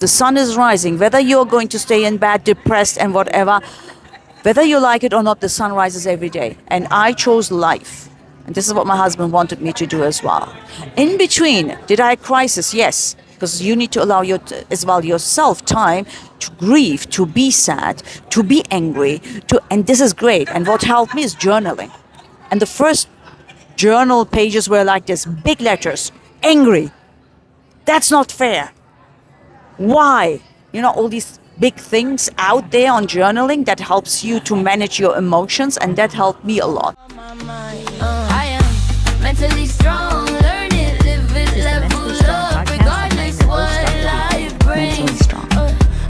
The sun is rising, whether you're going to stay in bed, depressed and whatever, whether you like it or not, the sun rises every day. And I chose life. And this is what my husband wanted me to do as well. In between, did I have crisis? Yes. Because you need to allow as well yourself time to grieve, to be sad, to be angry, and this is great. And what helped me is journaling. And the first journal pages were like this, big letters, angry. That's not fair. Why? All these big things out there on journaling that helps you to manage your emotions, and that helped me a lot. I am mentally strong, learn it, live it, level up, regardless what life brings.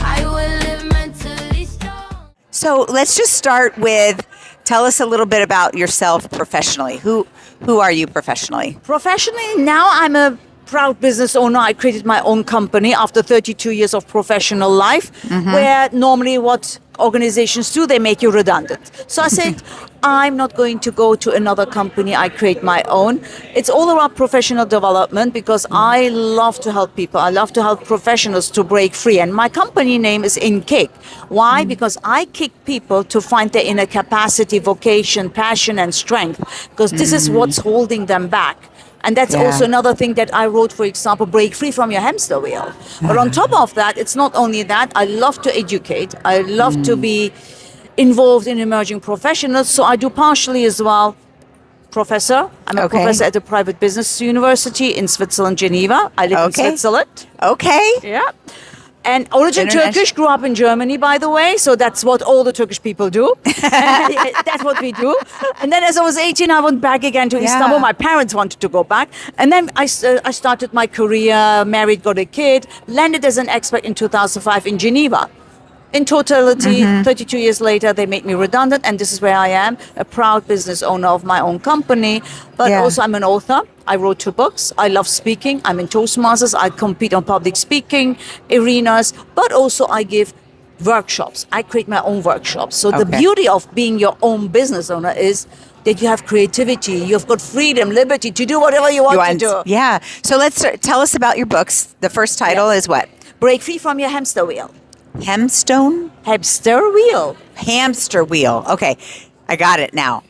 I will live mentally strong. So let's just start with, tell us a little bit about yourself professionally. Who are you professionally? Professionally, now I'm a proud business owner. I created my own company after 32 years of professional life, where normally what organizations do, they make you redundant. So I said, I'm not going to go to another company. I create my own. It's all about professional development because I love to help people. I love to help professionals to break free. And my company name is In Kick. Why? Because I kick people to find their inner capacity, vocation, passion, and strength. Because this is what's holding them back. And that's also another thing that I wrote, for example, break free from your hamster wheel. But on top of that, it's not only that. I love to educate. I love to be involved in emerging professionals. So I do partially as well professor. I'm a professor at a private business university in Switzerland, Geneva. I live in Switzerland. Okay. Yeah. And origin Turkish, grew up in Germany, by the way. So that's what all the Turkish people do. That's what we do. And then as I was 18, I went back again to Istanbul. My parents wanted to go back. And then I started my career, married, got a kid, landed as an expat in 2005 in Geneva. In totality, 32 years later, they made me redundant, and this is where I am, a proud business owner of my own company. But also I'm an author. I wrote 2 books. I love speaking. I'm in Toastmasters. I compete on public speaking arenas, but also I give workshops. I create my own workshops. So the beauty of being your own business owner is that you have creativity, you've got freedom, liberty to do whatever you want to do. Yeah. So tell us about your books. The first title is what? Break Free from Your Hamster Wheel. Hamster wheel. Hamster wheel. Okay, I got it now.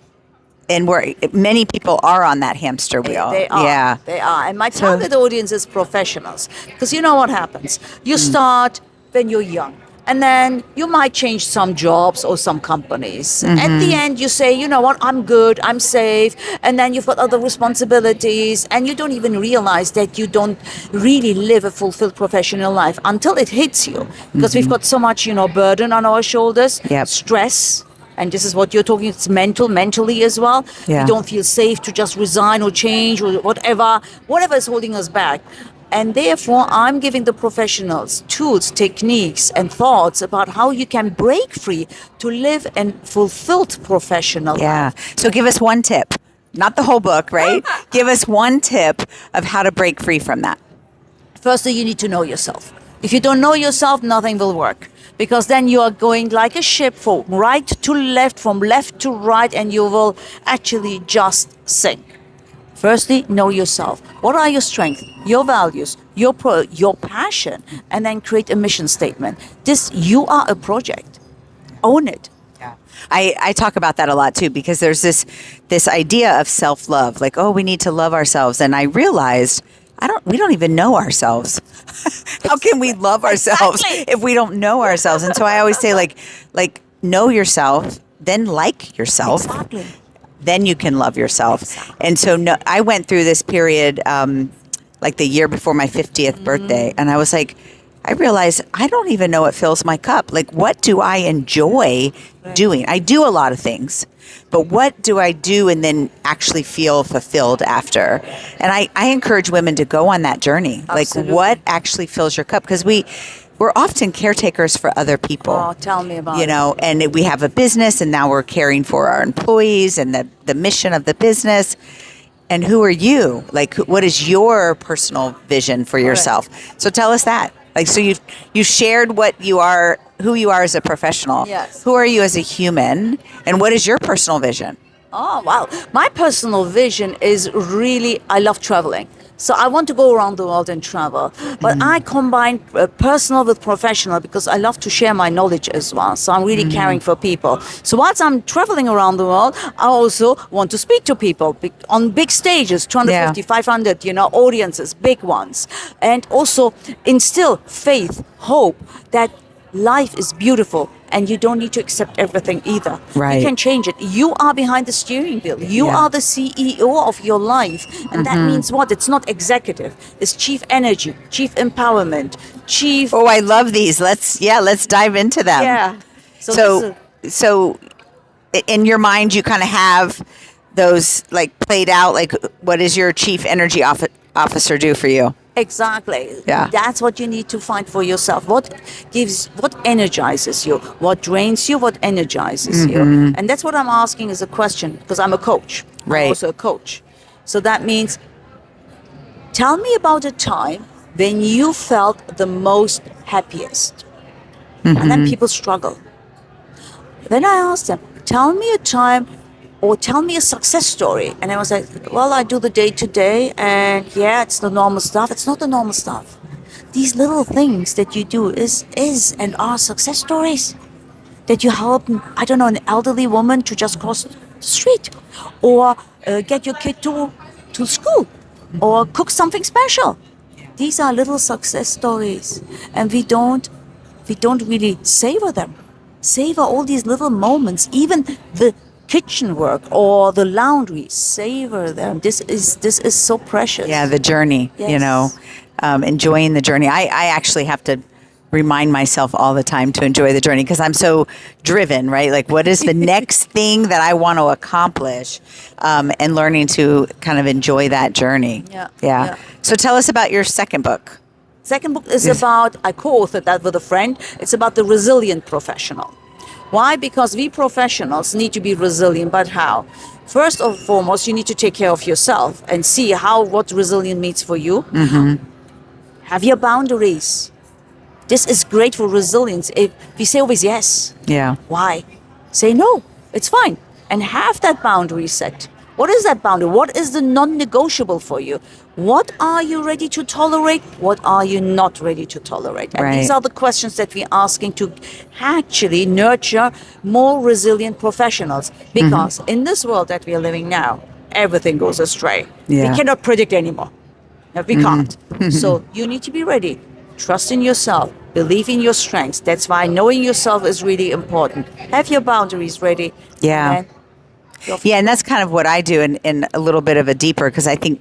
And many people are on that hamster wheel. They are. Yeah, they are. And my target audience is professionals, because you know what happens. You start when you're young, and then you might change some jobs or some companies. At the end, you say, you know what, I'm good, I'm safe, and then you've got other responsibilities, and you don't even realize that you don't really live a fulfilled professional life until it hits you, because we've got so much, burden on our shoulders, stress. And this is what you're talking, it's mentally as well. Yeah. We don't feel safe to just resign or change or whatever is holding us back. And therefore, I'm giving the professionals tools, techniques, and thoughts about how you can break free to live a fulfilled professional life. So give us one tip, not the whole book, right? Give us one tip of how to break free from that. Firstly, you need to know yourself. If you don't know yourself, nothing will work. Because then you are going like a ship from right to left, from left to right, and you will actually just sink. Firstly, know yourself. What are your strengths, your values, your passion, and then create a mission statement. You are a project. Own it. Yeah. I talk about that a lot too, because there's this idea of self-love, like, we need to love ourselves. And I realized we don't even know ourselves. How can we love ourselves if we don't know ourselves? And so I always say like know yourself, then like yourself. Exactly. Then you can love yourself. Exactly. And so I went through this period, like the year before my 50th birthday. And I was like, I realized I don't even know what fills my cup. Like, what do I enjoy doing? I do a lot of things, but what do I do and then actually feel fulfilled after? And I encourage women to go on that journey. Absolutely. Like, what actually fills your cup? Because we're often caretakers for other people. Oh, tell me about it. And we have a business, and now we're caring for our employees and the mission of the business. And who are you? Like, what is your personal vision for yourself? So tell us that. Like, so you shared what you are, who you are as a professional. Yes. Who are you as a human? And what is your personal vision? Oh, wow. My personal vision is really, I love traveling. So I want to go around the world and travel, but I combine personal with professional because I love to share my knowledge as well. So I'm really caring for people. So whilst I'm traveling around the world, I also want to speak to people on big stages, 250, 500, audiences, big ones, and also instill faith, hope that life is beautiful and you don't need to accept everything either. Right. You can change it. You are behind the steering wheel. You are the CEO of your life. And that means what? It's not executive. It's chief energy, chief empowerment, chief... Oh, I love these. Let's dive into them. Yeah. So in your mind, you kind of have those like played out, like what does your chief energy officer do for you? Exactly. Yeah. That's what you need to find for yourself. What energizes you? What drains you? What energizes you? And that's what I'm asking as a question because I'm a coach. Right. I'm also a coach. So that means, tell me about a time when you felt the most happiest. And then people struggle. Then I asked them, tell me a time or tell me a success story. And I was like, well, I do the day-to-day and it's the normal stuff. It's not the normal stuff. These little things that you do is and are success stories. That you help, I don't know, an elderly woman to just cross the street or get your kid to school or cook something special. These are little success stories and we don't really savor them. Savor all these little moments, even the kitchen work or the laundry, savor them. This is so precious. Yeah, the journey, Yes. Enjoying the journey. I actually have to remind myself all the time to enjoy the journey because I'm so driven, right? Like what is the next thing that I want to accomplish, and learning to kind of enjoy that journey. Yeah. So tell us about your second book. Second book is about, I co-authored that with a friend. It's about the resilient professional. Why? Because we professionals need to be resilient, but how? First and foremost, you need to take care of yourself and see what resilient means for you. Have your boundaries. This is great for resilience. If we say always yes. Yeah. Why? Say no. It's fine. And have that boundary set. What is that boundary? What is the non-negotiable for you? What are you ready to tolerate? What are you not ready to tolerate? And these are the questions that we're asking to actually nurture more resilient professionals. Because in this world that we are living now, everything goes astray. Yeah. We cannot predict anymore. No, we can't. So you need to be ready. Trust in yourself. Believe in your strengths. That's why knowing yourself is really important. Have your boundaries ready. Yeah. And that's kind of what I do in a little bit of a deeper, because I think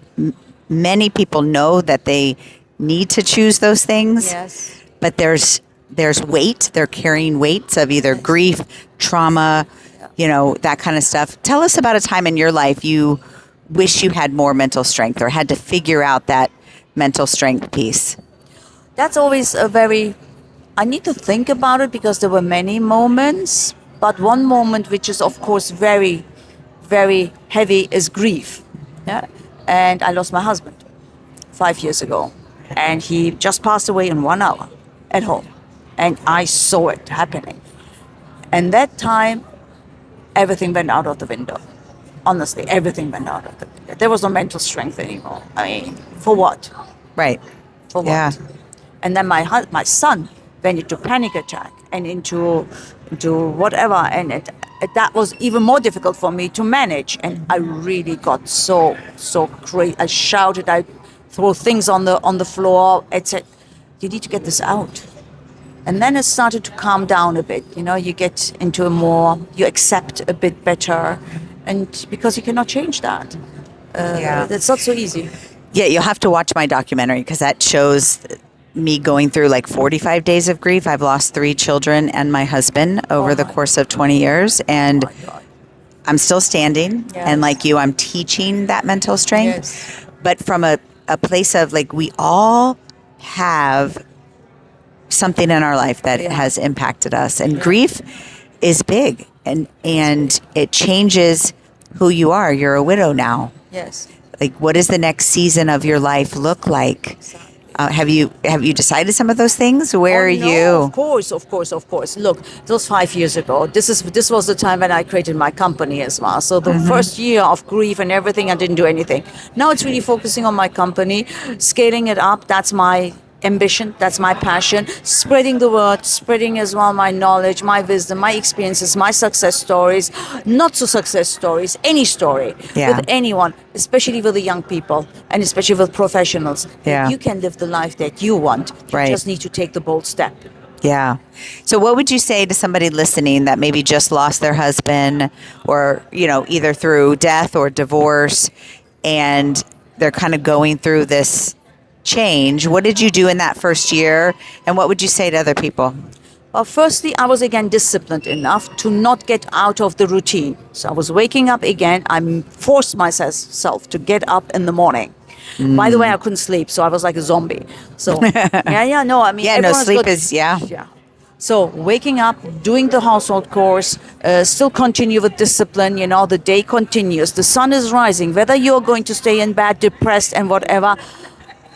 many people know that they need to choose those things. Yes. But there's weight. They're carrying weights of either grief, trauma, that kind of stuff. Tell us about a time in your life you wish you had more mental strength or had to figure out that mental strength piece. That's always I need to think about it because there were many moments, but one moment which is of course very, very heavy is grief. Yeah. And I lost my husband 5 years ago and he just passed away in 1 hour at home and I saw it happening. And that time, everything went out of the window. Honestly, everything went out of the window. There was no mental strength anymore. I mean, for what? Right. For what? Yeah. And then my son went into panic attack and into whatever, and that was even more difficult for me to manage. And I really got so crazy. I shouted, I threw things on the floor. I said, "You need to get this out." And then it started to calm down a bit. You get into you accept a bit better, and because you cannot change that. It's not so easy. Yeah, you'll have to watch my documentary because that shows me going through like 45 days of grief. I've lost 3 children and my husband over the course of 20 years. And I'm still standing. Yes. And like you, I'm teaching that mental strength. Yes. But from a place of like, we all have something in our life that has impacted us. And grief is big. And it changes who you are. You're a widow now. Yes. Like, what does the next season of your life look like? Have you decided some of those things? Where are Oh, no, you? Of course. Look, this was 5 years ago. This was the time when I created my company as well. So the first year of grief and everything, I didn't do anything. Now it's really focusing on my company, scaling it up. That's my ambition. That's my passion. Spreading the word, spreading as well my knowledge, my wisdom, my experiences, my success stories, not so success stories, any story Yeah. with anyone, especially with the young people and especially with professionals. Yeah. You can live the life that you want. You Right. just need to take the bold step. Yeah. So what would you say to somebody listening that maybe just lost their husband or, either through death or divorce, and they're kind of going through this change? What did you do in that first year? And what would you say to other people? Well, firstly, I was again disciplined enough to not get out of the routine. So I was waking up again. I forced myself to get up in the morning. By the way, I couldn't sleep, so I was like a zombie. So everyone's sleep got- is, yeah. So waking up, doing the household chores, still continue with discipline. The day continues. The sun is rising. Whether you're going to stay in bed, depressed, and whatever,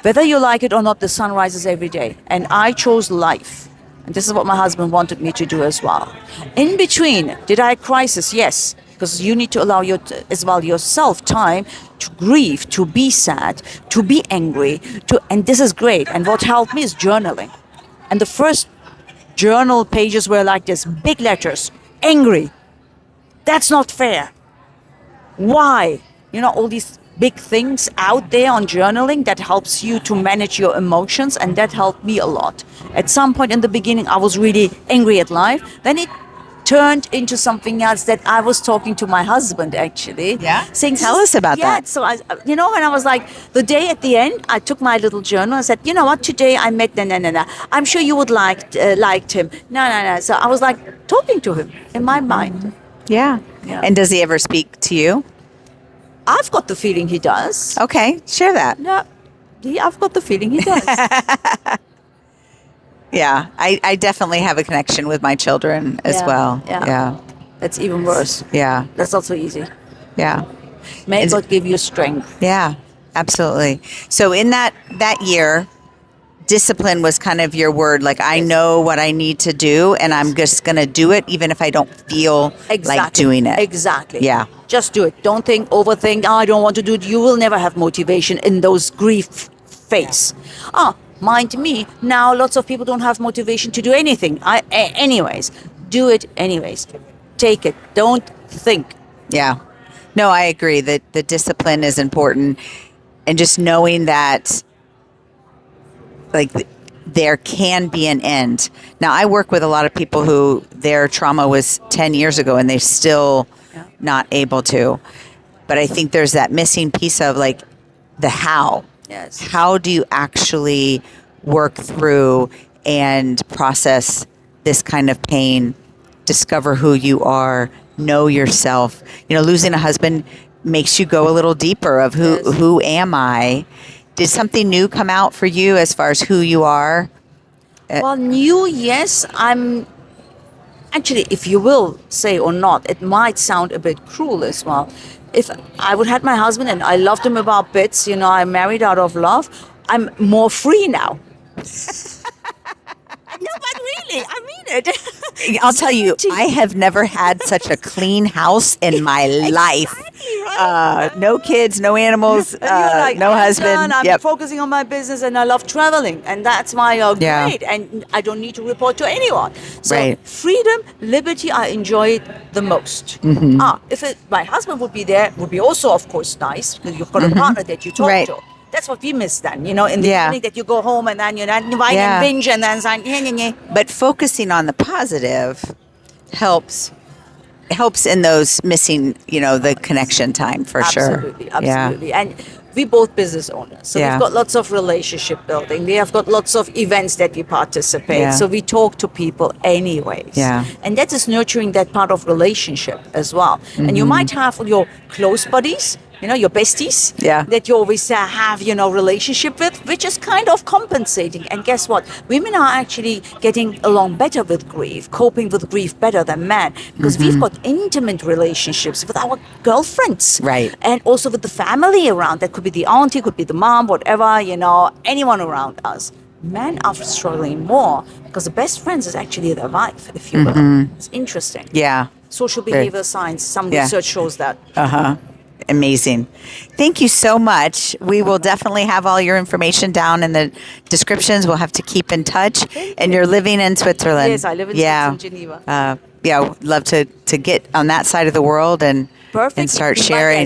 whether you like it or not, the sun rises every day. And I chose life. And this is what my husband wanted me to do as well. In between, did I crisis? Yes. Because you need to allow yourself time to grieve, to be sad, to be angry, and this is great. And what helped me is journaling. And the first journal pages were like this, big letters, angry. That's not fair. Why? All these big things out there on journaling that helps you to manage your emotions, and that helped me a lot. At some point in the beginning, I was really angry at life. Then it turned into something else that I was talking to my husband actually. Yeah? Saying, Tell us about that. So when I was like, the day at the end, I took my little journal and said, you know what, today I met, I'm sure you would liked him. No. So I was like talking to him in my mind. Yeah. And does he ever speak to you? I've got the feeling he does. Okay. Share that. I've got the feeling he does. Yeah. I definitely have a connection with my children as well. Yeah. That's even worse. Yeah. That's not so easy. Yeah. May God give you strength. Yeah. Absolutely. So in that year, discipline was kind of your word. Like, I know what I need to do, and I'm just going to do it, even if I don't feel like doing it. Exactly. Yeah. Just do it. Don't overthink. I don't want to do it. You will never have motivation in those grief phase. Mind me, now lots of people don't have motivation to do anything. Anyways, do it anyways. Take it. Don't think. Yeah. No, I agree that the discipline is important, and just knowing that there can be an end. Now, I work with a lot of people who their trauma was 10 years ago and they're still not able to. But I think there's that missing piece of the how. Yes. How do you actually work through and process this kind of pain, discover who you are, know yourself? Losing a husband makes you go a little deeper of who am I? Did something new come out for you as far as who you are? Well, new, yes. I'm actually, if you will say or not, it might sound a bit cruel as well. If I would had my husband and I loved him about bits, I married out of love, I'm more free now. No, but really, I mean it. I'll tell you, I have never had such a clean house in my life. Right? No kids, no animals, And you're like, no I'm husband. done, I'm focusing on my business, and I love traveling, and that's my great. And I don't need to report to anyone. So freedom, liberty, I enjoy it the most. If my husband would be there, would be also, of course, nice because you've got a partner that you talk to. That's what we miss then, in the beginning that you go home and then you're not inviting and binge and then saying, But focusing on the positive helps in those missing, the connection time for sure. Absolutely. Yeah. And we both business owners. So we've got lots of relationship building. We have got lots of events that we participate. Yeah. So we talk to people anyways. Yeah. And that is nurturing that part of relationship as well. And you might have your close buddies, your besties Yeah. that you always have, relationship with, which is kind of compensating. And guess what? Women are actually getting along better with grief, coping with grief better than men, because we've got intimate relationships with our girlfriends. Right. And also with the family around. That could be the auntie, could be the mom, whatever, anyone around us. Men are struggling more because the best friends is actually their wife, if you will. It's interesting. Yeah. Social behavior science, some Yeah. research shows that. Amazing. Thank you so much. We will definitely have all your information down in the descriptions. We'll have to keep in touch. And you're living in Switzerland. Yes, I live in Switzerland, Geneva. Yeah, would love to get on that side of the world and Perfect. start Be my sharing. guest.